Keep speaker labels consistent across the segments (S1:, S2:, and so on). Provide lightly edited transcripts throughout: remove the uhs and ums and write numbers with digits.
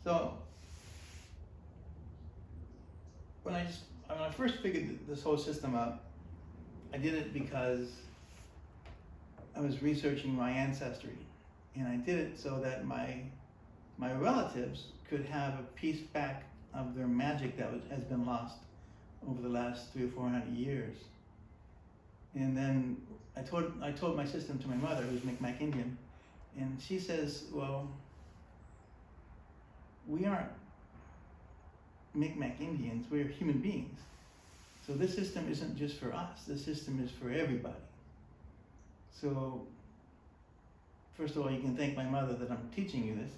S1: So when I first figured this whole system out, I did it because I was researching my ancestry, and I did it so that my relatives could have a piece back of their magic that has been lost over the last 300 or 400 years. And then I told my system to my mother, who's Micmac Indian, and she says, well, we aren't Micmac Indians, we're human beings. So this system isn't just for us, this system is for everybody. So, first of all, you can thank my mother that I'm teaching you this.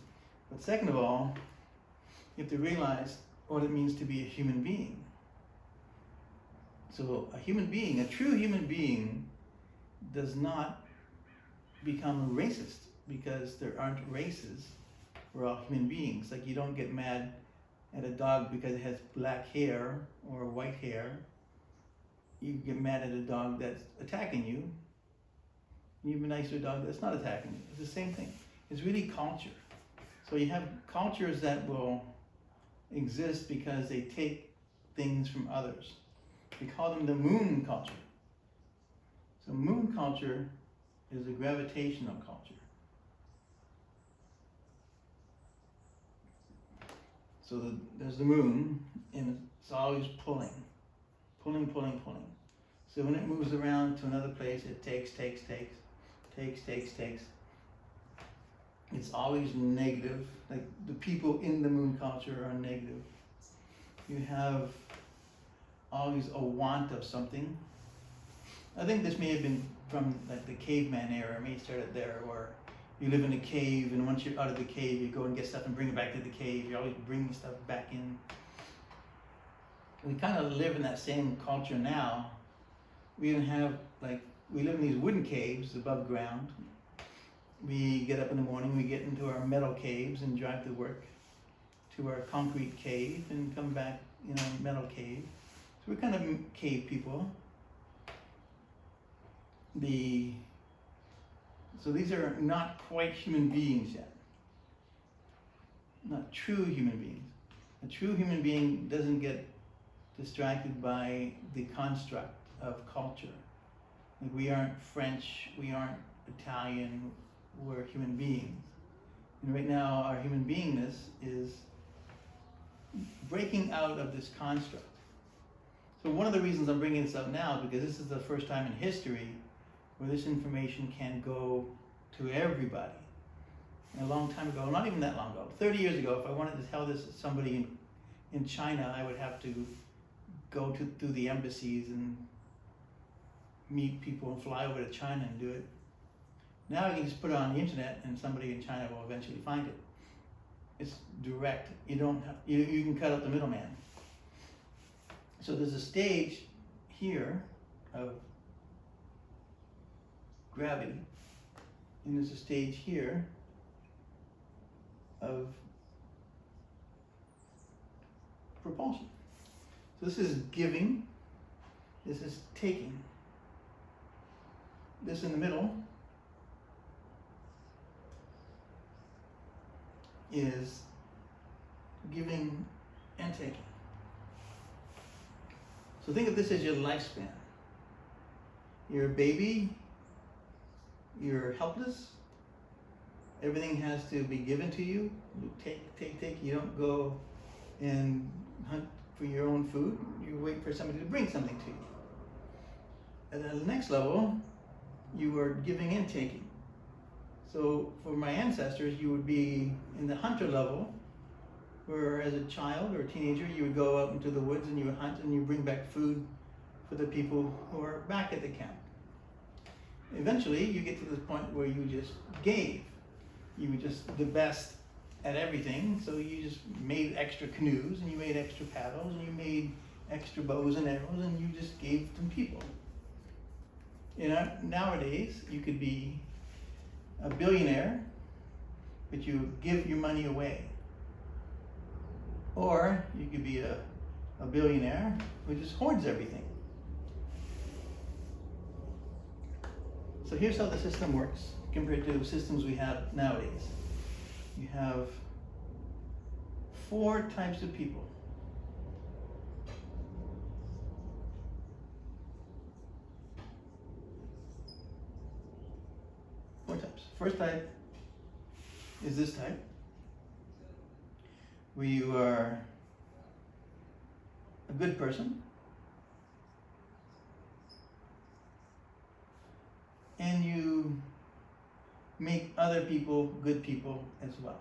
S1: But second of all, you have to realize what it means to be a human being. So a human being, a true human being, does not become a racist because there aren't races. We're all human beings. Like, you don't get mad at a dog because it has black hair or white hair. You get mad at a dog that's attacking you. You be nice to a dog that's not attacking you. It's the same thing. It's really culture. So you have cultures that will exist because they take things from others. We call them the moon culture. So moon culture is a gravitational culture. So there's the moon, and it's always pulling. So when it moves around to another place, it takes. It's always negative. Like, the people in the moon culture are negative. You have always a want of something. I think this may have been from like the caveman era. May started there, where you live in a cave, and once you're out of the cave, you go and get stuff and bring it back to the cave. You're always bringing stuff back in. We kind of live in that same culture now. We even have, like, we live in these wooden caves above ground. We get up in the morning, we get into our metal caves and drive to work, to our concrete cave, and come back in our metal cave. So we're kind of cave people. So these are not quite human beings yet. Not true human beings. A true human being doesn't get distracted by the construct of culture. Like, we aren't French, we aren't Italian, we're human beings. And right now, our human beingness is breaking out of this construct. So one of the reasons I'm bringing this up now is because this is the first time in history where this information can go to everybody. And a long time ago, not even that long ago, 30 years ago, if I wanted to tell this to somebody in China, I would have to go through the embassies and meet people and fly over to China and do it. Now you can just put it on the internet and somebody in China will eventually find it. It's direct. You don't have, you can cut out the middleman. So there's a stage here of gravity, and there's a stage here of propulsion. So this is giving, this is taking. This in the middle is giving and taking. So think of this as your lifespan. You're a baby, you're helpless, everything has to be given to you. You take, you don't go and hunt for your own food, you wait for somebody to bring something to you. And then the next level, you are giving and taking. So for my ancestors, you would be in the hunter level, where as a child or a teenager, you would go out into the woods and you would hunt and you bring back food for the people who are back at the camp. Eventually, you get to this point where you just gave. You were just the best at everything, so you just made extra canoes and you made extra paddles and you made extra bows and arrows and you just gave them people. You know, nowadays, you could be a billionaire, but you give your money away. Or you could be a billionaire who just hoards everything. So here's how the system works compared to the systems we have nowadays. You have 4 types of people. Four types. First type is this type, where you are a good person and you make other people good people as well.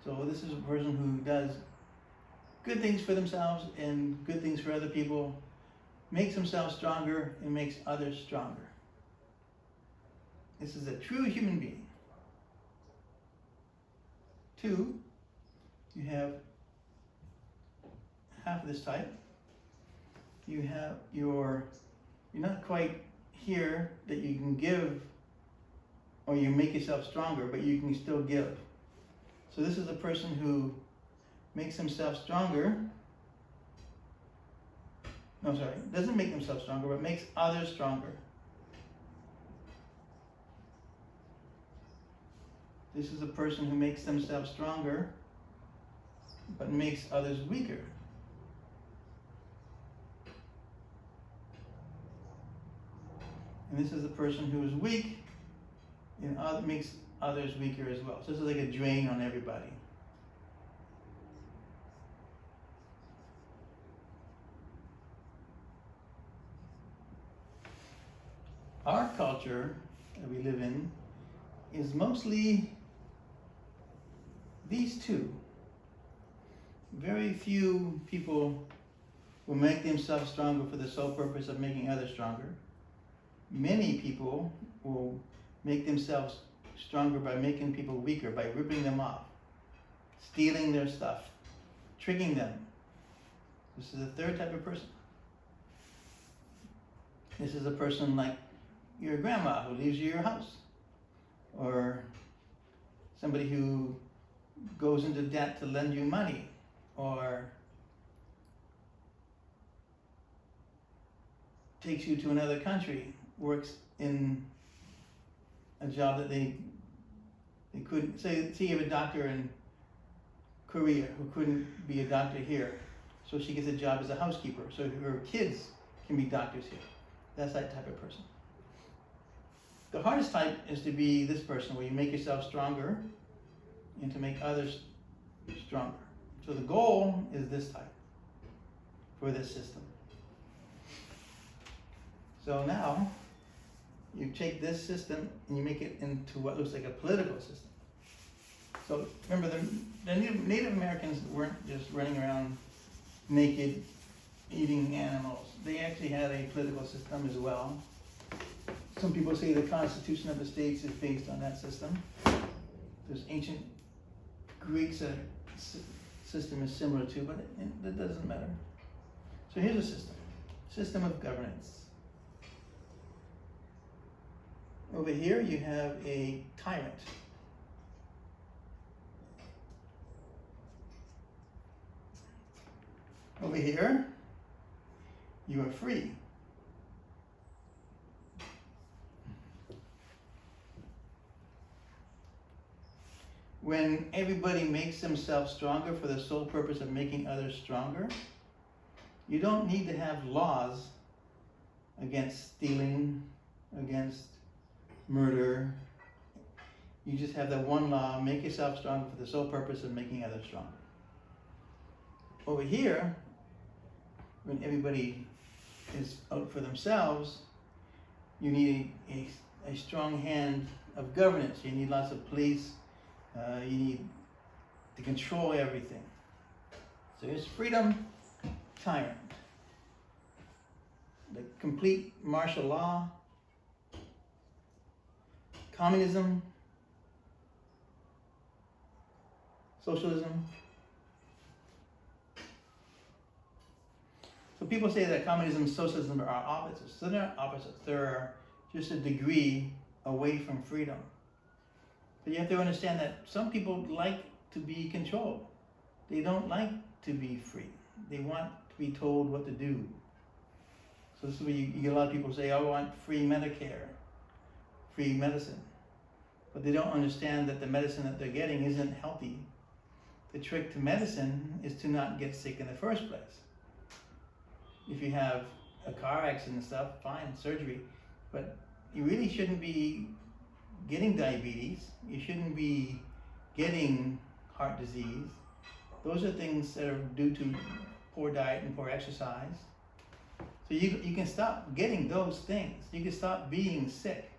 S1: So this is a person who does good things for themselves and good things for other people, makes themselves stronger and makes others stronger. This is a true human being. 2, you have half of this type. You're not quite here that you can give or you make yourself stronger, but you can still give. So this is a person who makes himself stronger. No, sorry, doesn't make themselves stronger, but makes others stronger. This is a person who makes themselves stronger, but makes others weaker. And this is the person who is weak and makes others weaker as well. So this is like a drain on everybody. Our culture that we live in is mostly these 2. Very few people will make themselves stronger for the sole purpose of making others stronger. Many people will make themselves stronger by making people weaker, by ripping them off, stealing their stuff, tricking them. This is the 3rd type of person. This is a person like your grandma who leaves you your house, or somebody who goes into debt to lend you money, or takes you to another country, works in a job that they couldn't, say you have a doctor in Korea who couldn't be a doctor here, so she gets a job as a housekeeper, so her kids can be doctors here. That's that type of person. The hardest type is to be this person, where you make yourself stronger and to make others stronger. So the goal is this type for this system. So now you take this system and you make it into what looks like a political system. So remember, the Native Americans weren't just running around naked, eating animals. They actually had a political system as well. Some people say the Constitution of the States is based on that system. There's ancient Greeks that system is similar to, but that doesn't matter. So here's a system of governance. Over here you have a tyrant. Over here you are free. When everybody makes themselves stronger for the sole purpose of making others stronger, you don't need to have laws against stealing, against murder. You just have that one law: make yourself stronger for the sole purpose of making others stronger. Over here, when everybody is out for themselves, you need a strong hand of governance. You need lots of police. You need to control everything. So here's freedom, tyrant. The complete martial law, communism, socialism. So people say that communism and socialism are opposites. So they're not opposites. They're just a degree away from freedom. But you have to understand that some people like to be controlled. They don't like to be free. They want to be told what to do. So this is where you get a lot of people say, "I want free Medicare, free medicine." But they don't understand that the medicine that they're getting isn't healthy. the trick to medicine is to not get sick in the first place. If you have a car accident and stuff, fine, surgery, but you really shouldn't be getting diabetes. You shouldn't be getting heart disease. Those are things that are due to poor diet and poor exercise. So you can stop getting those things. You can stop being sick.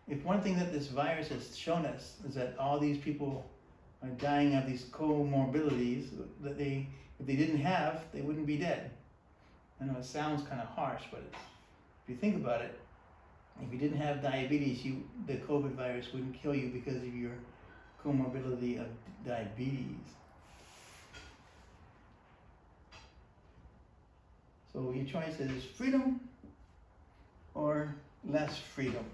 S1: If one thing that this virus has shown us is that all these people are dying of these comorbidities that if they didn't have, they wouldn't be dead. I know it sounds kind of harsh, but if you think about it, if you didn't have diabetes, the COVID virus wouldn't kill you because of your comorbidity of diabetes. So your choice is freedom or less freedom.